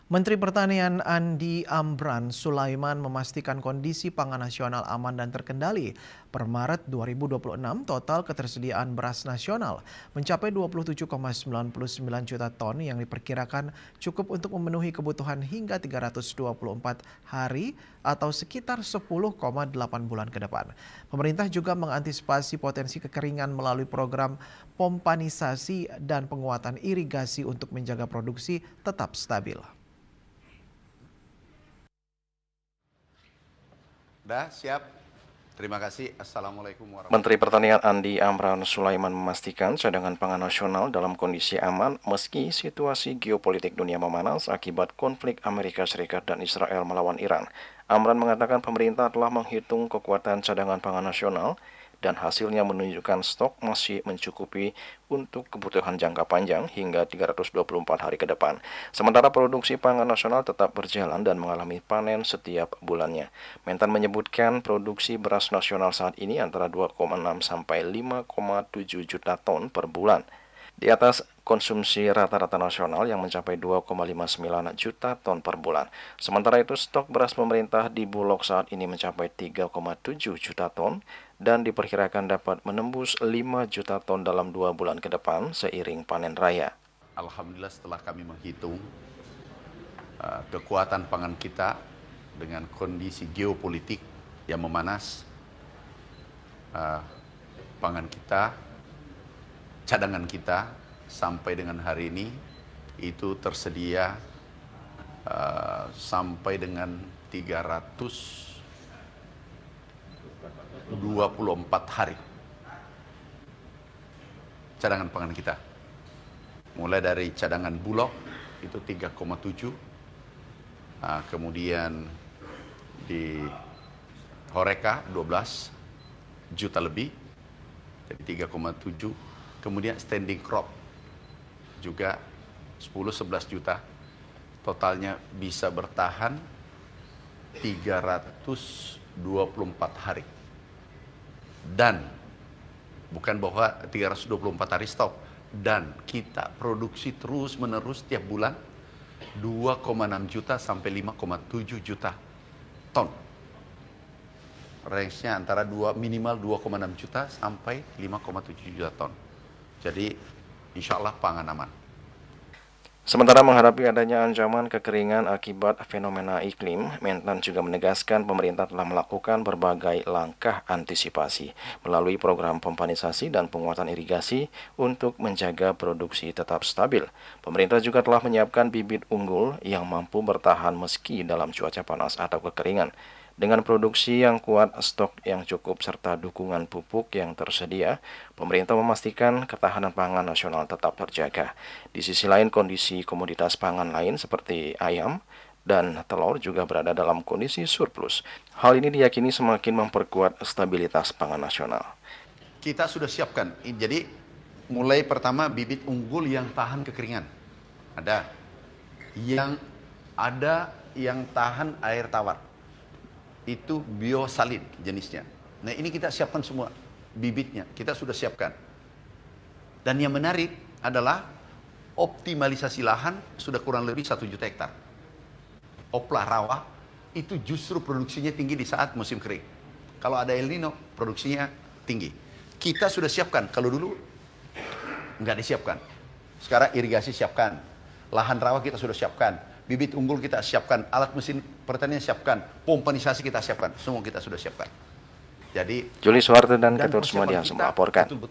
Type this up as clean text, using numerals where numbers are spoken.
Menteri Pertanian Andi Amran Sulaiman memastikan kondisi pangan nasional aman dan terkendali. Per Maret 2026, total ketersediaan beras nasional mencapai 27,99 juta ton yang diperkirakan cukup untuk memenuhi kebutuhan hingga 324 hari atau sekitar 10,8 bulan ke depan. Pemerintah juga mengantisipasi potensi kekeringan melalui program pompanisasi dan penguatan irigasi untuk menjaga produksi tetap stabil. Dah siap. Terima kasih. Assalamualaikum warahmatullahi Menteri Pertanian Andi Amran Sulaiman memastikan cadangan pangan nasional dalam kondisi aman meski situasi geopolitik dunia memanas akibat konflik Amerika Serikat dan Israel melawan Iran. Amran mengatakan pemerintah telah menghitung kekuatan cadangan pangan nasional dan hasilnya menunjukkan stok masih mencukupi untuk kebutuhan jangka panjang hingga 324 hari ke depan. Sementara produksi pangan nasional tetap berjalan dan mengalami panen setiap bulannya. Mentan menyebutkan produksi beras nasional saat ini antara 2,6 sampai 5,7 juta ton per bulan. Di atas konsumsi rata-rata nasional yang mencapai 2,59 juta ton per bulan. Sementara itu, stok beras pemerintah di Bulog saat ini mencapai 3,7 juta ton dan diperkirakan dapat menembus 5 juta ton dalam 2 bulan ke depan seiring panen raya. Alhamdulillah setelah kami menghitung kekuatan pangan kita dengan kondisi geopolitik yang memanas, pangan kita, cadangan kita sampai dengan hari ini itu tersedia sampai dengan 324 hari cadangan pangan kita. Mulai dari cadangan Bulog itu 3,7, kemudian di Horeca 12 juta lebih, jadi 3,7. Kemudian standing crop juga 10-11 juta, totalnya bisa bertahan 324 hari. Dan bukan bahwa 324 hari stop, dan kita produksi terus menerus tiap bulan 2,6 juta sampai 5,7 juta ton. Range-nya antara minimal 2,6 juta sampai 5,7 juta ton. Jadi insya Allah pangan aman. Sementara menghadapi adanya ancaman kekeringan akibat fenomena iklim, Mentan juga menegaskan pemerintah telah melakukan berbagai langkah antisipasi melalui program pompanisasi dan penguatan irigasi untuk menjaga produksi tetap stabil. Pemerintah juga telah menyiapkan bibit unggul yang mampu bertahan meski dalam cuaca panas atau kekeringan. Dengan produksi yang kuat, stok yang cukup, serta dukungan pupuk yang tersedia, pemerintah memastikan ketahanan pangan nasional tetap terjaga. Di sisi lain, kondisi komoditas pangan lain seperti ayam dan telur juga berada dalam kondisi surplus. Hal ini diyakini semakin memperkuat stabilitas pangan nasional. Kita sudah siapkan, jadi mulai pertama bibit unggul yang tahan kekeringan. Ada yang tahan air tawar. Itu biosalin jenisnya. Nah ini kita siapkan semua, bibitnya kita sudah siapkan. Dan yang menarik adalah optimalisasi lahan sudah kurang lebih 1 juta hektar. Oplah rawa itu justru produksinya tinggi di saat musim kering. Kalau ada El Nino produksinya tinggi. Kita sudah siapkan, kalau dulu nggak disiapkan. Sekarang irigasi siapkan, lahan rawa kita sudah siapkan, bibit unggul kita siapkan, alat mesin pertanian siapkan, pompanisasi kita siapkan, semua kita sudah siapkan. Jadi Juli Suharto dan Ketut Sumadiang melaporkan. Betul-betul